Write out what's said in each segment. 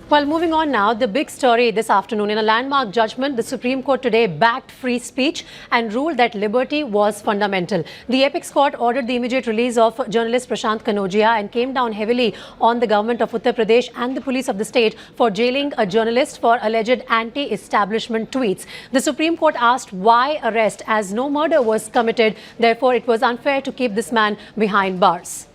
Well, moving on now, the big story this afternoon. In a landmark judgment, the Supreme Court today backed free speech and ruled that liberty was fundamental. The Apex Court ordered the immediate release of journalist Prashant Kanojia and came down heavily on the government of Uttar Pradesh and the police of the state for jailing a journalist for alleged anti-establishment tweets. The Supreme Court asked why arrest, as no murder was committed. Therefore, it was unfair to keep this man behind bars.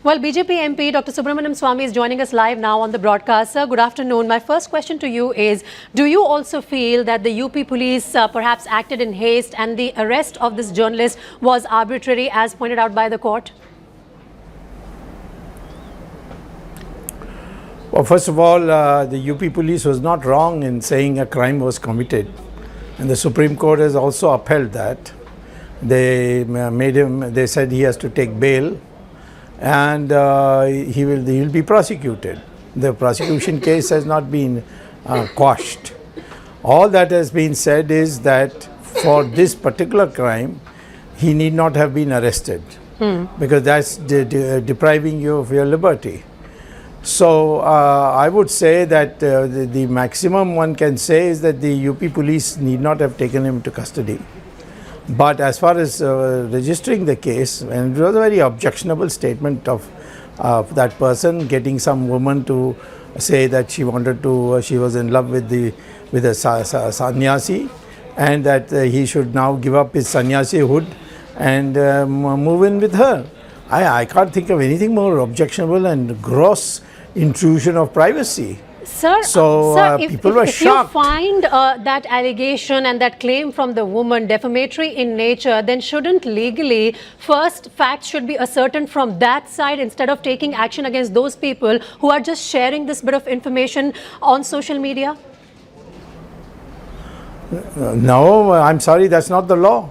Well, BJP MP Dr. Subramanian Swamy is joining us live now on the broadcast. Sir, good afternoon. My first question to you is, do you also feel that the UP police perhaps acted in haste and the arrest of this journalist was arbitrary as pointed out by the court? Well, first of all, the UP police was not wrong in saying a crime was committed. And the Supreme Court has also upheld that. They said he has to take bail. And he will be prosecuted. The prosecution case has not been quashed. All that has been said is that for this particular crime, he need not have been arrested because that's depriving you of your liberty. So I would say that the maximum one can say is that the UP police need not have taken him to custody. But as far as registering the case, and it was a very objectionable statement of that person, getting some woman to say that she was in love with a sannyasi, and that he should now give up his sannyasihood and move in with her. I can't think of anything more objectionable and gross intrusion of privacy. Sir, people were shocked. If you find that allegation and that claim from the woman defamatory in nature, then shouldn't legally first facts should be ascertained from that side instead of taking action against those people who are just sharing this bit of information on social media? No, I'm sorry, that's not the law.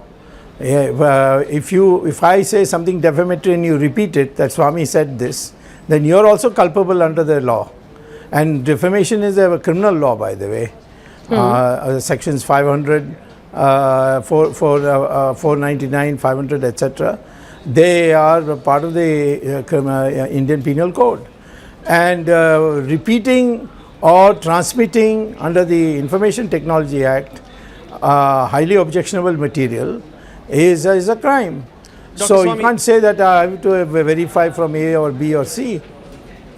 If I say something defamatory and you repeat it, that Swami said this, then you're also culpable under the law. And defamation is a criminal law, by the way. Sections 500, 499, 500, etc. They are part of the Indian Penal Code. And repeating or transmitting under the Information Technology Act highly objectionable material is a crime. Dr. So Swamy, you can't say that I have to verify from A or B or C.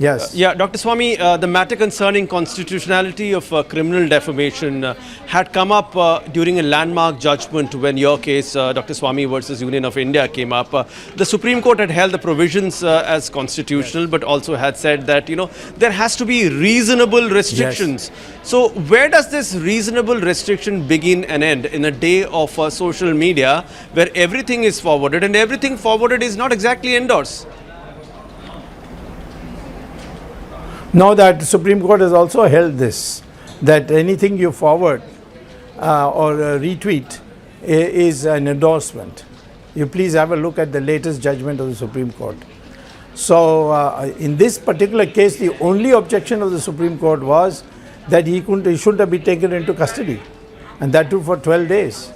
Yes. Yeah, Dr. Swamy, the matter concerning constitutionality of criminal defamation had come up during a landmark judgment when your case, Dr. Swamy versus Union of India, came up. The Supreme Court had held the provisions as constitutional, but also had said that, there has to be reasonable restrictions. Yes. So where does this reasonable restriction begin and end in a day of social media where everything is forwarded and everything forwarded is not exactly endorsed? Now that the Supreme Court has also held this, that anything you forward or retweet is an endorsement. You please have a look at the latest judgment of the Supreme Court. So in this particular case, the only objection of the Supreme Court was that he shouldn't have been taken into custody, and that too for 12 days.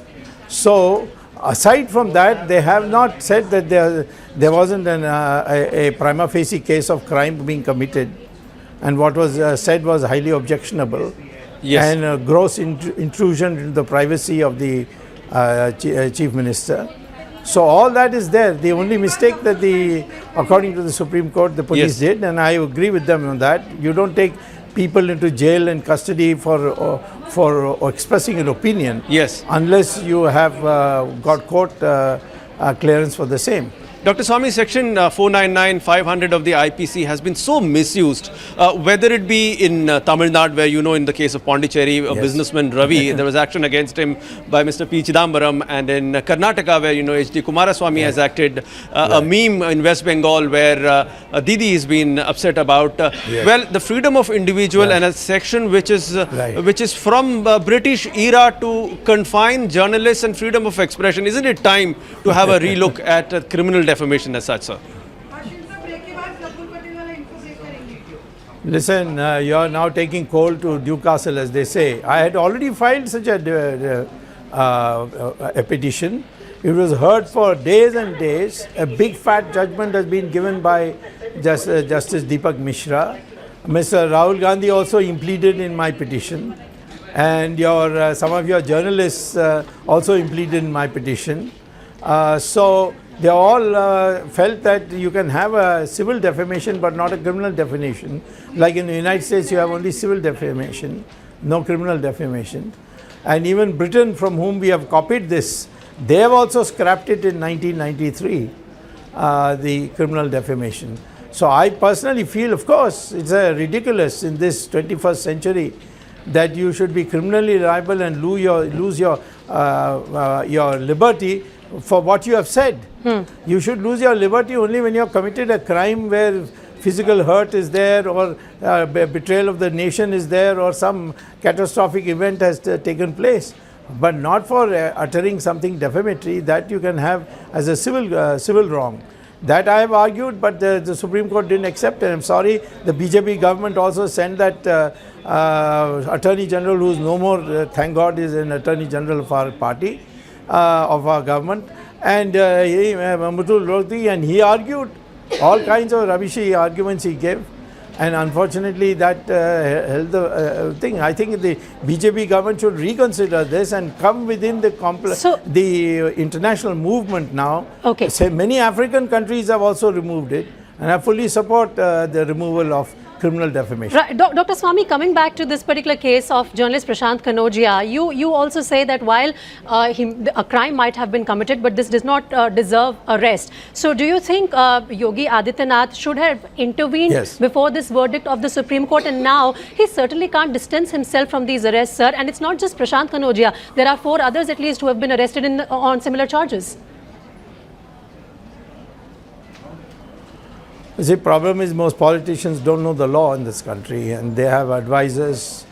So aside from that, they have not said that there wasn't a prima facie case of crime being committed. And what was said was highly objectionable. Yes. And gross intrusion into the privacy of the Chief Minister. So all that is there. The only mistake that according to the Supreme Court, the police did, and I agree with them on that, you don't take people into jail and custody for expressing an opinion unless you have got court clearance for the same. Dr. Swamy, section 499, 500 of the IPC has been so misused, whether it be in Tamil Nadu, where, in the case of Pondicherry, a businessman Ravi, there was action against him by Mr. P. Chidambaram, and in Karnataka, where, H.D. Kumaraswamy has acted, a meme in West Bengal where Didi has been upset about. Well, the freedom of individual and a section which is from British era to confine journalists and freedom of expression. Isn't it time to have a relook at criminal defamation as such, sir? Listen, you are now taking coal to Newcastle, as they say. I had already filed such a petition. It was heard for days and days. A big fat judgment has been given by Justice Deepak Mishra. Mr. Rahul Gandhi also impleaded in my petition, and some of your journalists also impleaded in my petition. So they all felt that you can have a civil defamation but not a criminal defamation. Like in the United States, you have only civil defamation, no criminal defamation. And even Britain, from whom we have copied this, they have also scrapped it in 1993, the criminal defamation. So I personally feel, of course, it's ridiculous in this 21st century that you should be criminally liable and lose your liberty for what you have said. You should lose your liberty only when you have committed a crime where physical hurt is there, or betrayal of the nation is there, or some catastrophic event has taken place, but not for uttering something defamatory that you can have as a civil wrong. That I have argued, but the Supreme Court didn't accept, and I'm sorry, the BJP government also sent that Attorney General, who is no more, thank God, is an Attorney General of our party, of our government, and Mutul Rohde, and he argued all kinds of rubbishy arguments he gave, and unfortunately that held the thing. I think the BJP government should reconsider this and come within the the international movement now. Okay. Say many African countries have also removed it, and I fully support the removal of criminal defamation. Right. Dr. Swamy, coming back to this particular case of journalist Prashant Kanodia, you also say that while a crime might have been committed, but this does not deserve arrest. So do you think Yogi Adityanath should have intervened before this verdict of the Supreme Court? And now he certainly can't distance himself from these arrests, sir. And it's not just Prashant Kanodia. There are 4 others at least who have been arrested on similar charges. The problem is most politicians don't know the law in this country, and they have advisors,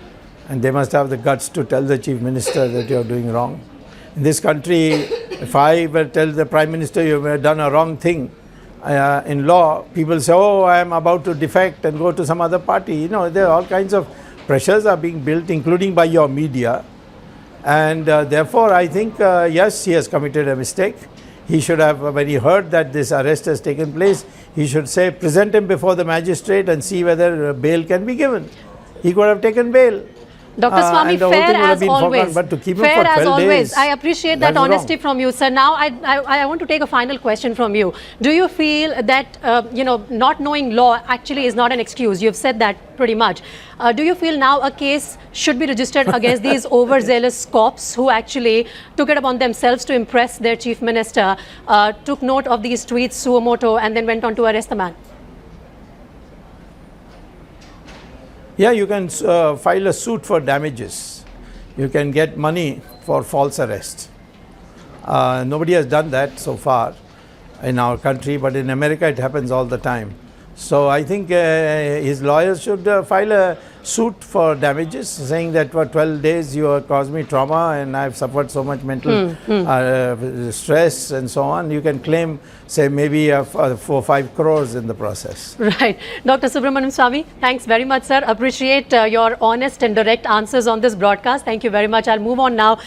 and they must have the guts to tell the Chief Minister that you're doing wrong. In this country, if I were to tell the Prime Minister you have done a wrong thing in law, people say, oh, I am about to defect and go to some other party. You know, there are all kinds of pressures are being built, including by your media. And therefore, I think, yes, he has committed a mistake. He should have, when he heard that this arrest has taken place, he should say, present him before the magistrate and see whether bail can be given. He could have taken bail. Dr. Swamy, fair as always. But to keep him fair for 12 as always. days, I appreciate that honesty from you, sir. Now, I want to take a final question from you. Do you feel that, not knowing law actually is not an excuse? You've said that pretty much. Do you feel now a case should be registered against these overzealous cops who actually took it upon themselves to impress their chief minister, took note of these tweets, suo moto, and then went on to arrest the man? Yeah, you can file a suit for damages. You can get money for false arrest. Nobody has done that so far in our country, but in America it happens all the time. So I think his lawyers should file a suit for damages, saying that for 12 days you have caused me trauma and I've suffered so much mental stress and so on. You can claim, say, maybe 4 or 5 crores in the process. Right. Dr. Subramanian Swamy, thanks very much, sir. Appreciate your honest and direct answers on this broadcast. Thank you very much. I'll move on now.